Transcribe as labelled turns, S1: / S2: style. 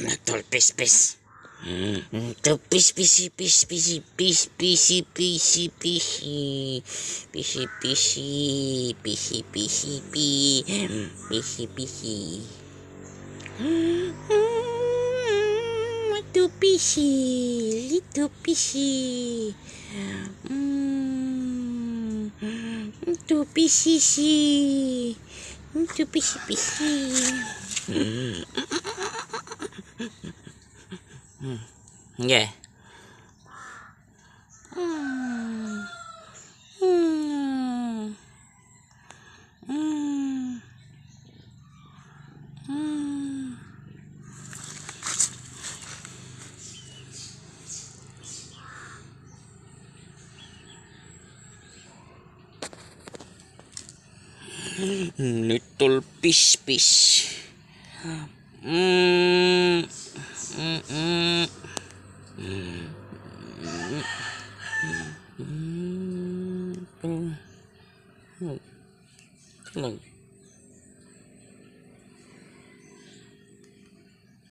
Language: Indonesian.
S1: Betul pis. Tuh pis. Tuh pisi, itu pisi. Tuh pisi. Tuh pisi. Yeah. Little pis. Tenang.